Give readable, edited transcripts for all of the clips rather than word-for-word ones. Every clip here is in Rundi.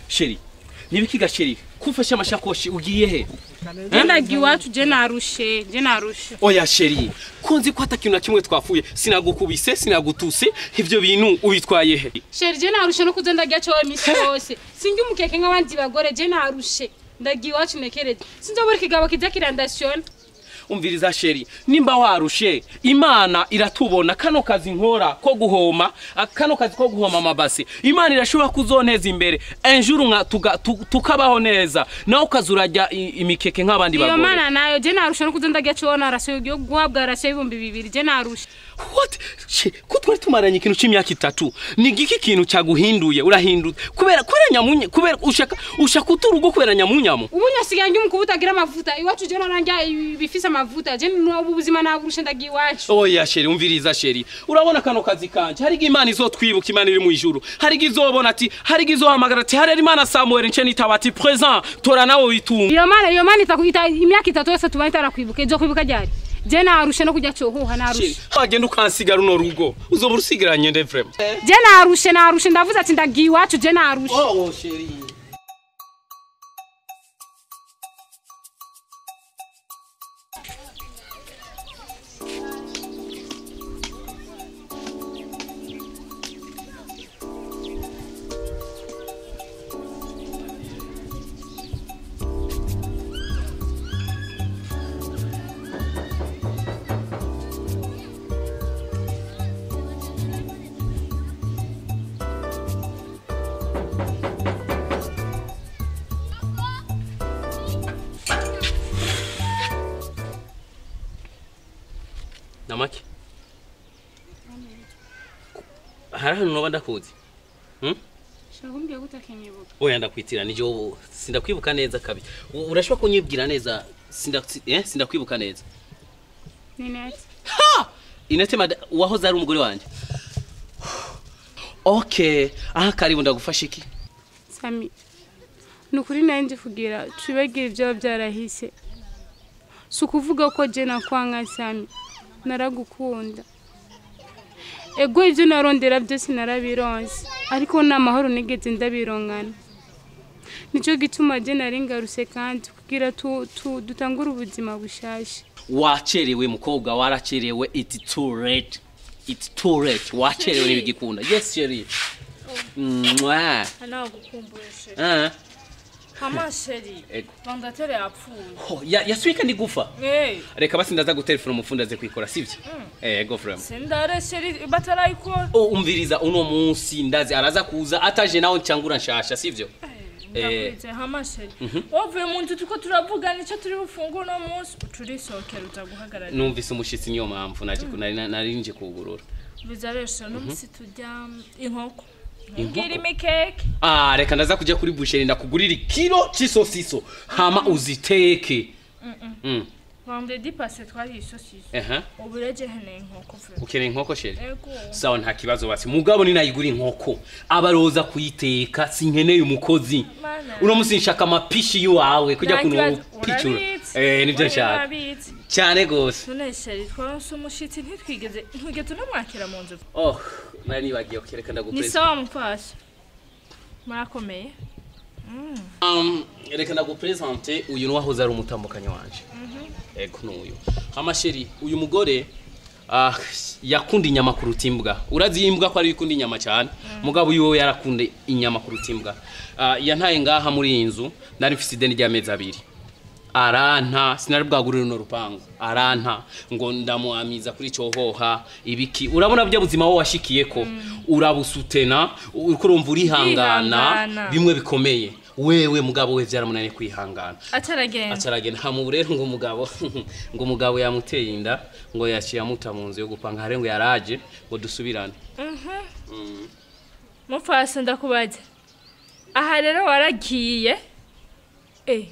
Sheri nibikiga sheri kufasha amashakoshi ugiye he Ndagiye iwacu je narushe oya sheri kunzi ko atakintu na kimwe twafuye sinagukubise sinagutuse ivyo bintu ubitwaye he Sheri je narushe no kuza ndagiye cyo imisi yose singi umukeke nk'abandi bagore je narushe ndagiye iwacu nekereje sinzobora kigabo kijya kirandation umviriza sheri nimba warushe imana iratubona kano kazi nkora ko guhoma kano kazi ko guhoma amabase imana irashobora kuzonteza imbere enjuru nka tukabaho neza nawe ukazurajya imikeke nk'abandi bagore iyo mana nayo je narushe no kuza ndagiye cyo narashe guhabwa arashe 2,000 je narushe what ko twari tumaranye ikintu c'imyaka 3 ni giki kintu cyaguhinduye urahinduye kubera nyamunye kubera ushaka uturugo kubera nyamunyamu ubunya sigange umukubutagira amavuta iwacu je naranja bifise amavuta je n'ubuzima naburushe ndagiye iwacu oya sheri umviriza sheri urabona kano kazi kanje hari imana izotwibuka imana iri mu ijuru hari izobona ati hari izohamagara ati hari imana Samuel nce nitabati present tora nawe witunga iyo mana itakuita imyaka 3 yose tubaita rakwibuka ejo kwibuka ryari je narushe no kujya cyohuha narushe agenda ukansigara uno rugo uzobura usigaranye nde vrem je narushe ndavuze ati ndagiye iwacu je narushe oh sheri Namaki harahantu noba ndakuzi shagumbye gutakenyibuka oya ndakwitira nije sindakwibuka neza kabi urashobora kunyibwira neza sindakwibuka neza Ninete ha Inete wahoze ari umugore wanje okay aha karibu ndagufasha iki Sami nukuri nanje kugira twibagira ibyo byarahise sukuvuga ko je nakwanga Sami naragukunda ego ivyo narondera byose narabironse ariko namahoro nigeze ndabirongana nico gituma je naringaruse kandi kugira dutangura ubuzima bushashe wacerewe mukobwa waracerewe it's too late wacerewe nibigikunda yes sheri anagukumbuye Hama sheri bandatere yapfuye yaswika ndi gufa reka basi ndaza gutelefona umufunda ze kwikora sivyo go frame sindare sheri batarayikora umviriza uno munsi ndazi araza kuza ataje nawe ncangura nshasha sivyo ndakwite hama sheri wavuye mu nzu tuko turavugana icyo turi bufungura no munsi turisokera utaguhagarara numvise umushitsi niyo mpamvu narinje kugurura bizaresha no munsi tujya inkoko ngiri mikeke reka ndaza kujya kuri busheri ndakugurira kilo c'isosiso hama uziteke Vendredi passé twari isosiso ubureje hene inkoko frère ukeneye inkoko sheri sawa nta kibazo basi mugabo ni nayigura inkoko abaroza kuyiteka sinkeneye umukozi uno musi nshaka amapishi yuwawe kujya kuno picture nibyo nshaka cyane gose none sheri twaronse umushitsi ntitwigeze tunamwakira mu nzu nari bagiye kereka ndagupresa ni sawa mfasha murakomeye reka ndagupresente uyu nwahoze ari umutambukanyo wanje ego nuyu amasheri uyu mugore yakunda inyama kuruta imbwa urazi imbwa ko ari ikunda inyama cyane mugabo uyu yarakunda inyama kuruta imbwa yantaye ngaha muri iyi nzu nari mfite ideni ry'amezi 2 aranta sinari bwagurira no rupango aranta ngo ndamuamiza kuri cyohoha ibiki urabona byo buzima wo washikiye ko urabusutena urumva urihangana bimwe bikomeye wewe mugabo we byaramunane kwihangana ataragenda hamu rero ngo umugabo yamuteye inda ngo yaciye amuta mu nzu yo gupanga hare ngo yaraje ngo dusubirane mufasa ndakubaje aha rero waragiye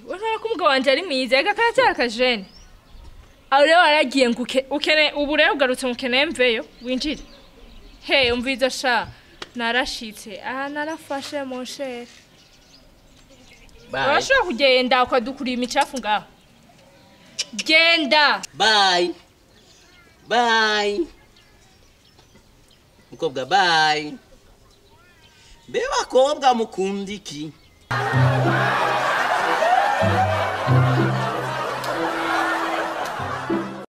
wana kumugabo wanje ari mwiza agakacyara kajene aho rero waragiye ukene ubu rero ugarutse mukene mveyo winjire umviza sha narashitse aha narafashe mon cher Urashobora kugenda ukadukura imicafu ngaho. Genda. Bye. mukobwa bye mbe bakobwa mukunda iki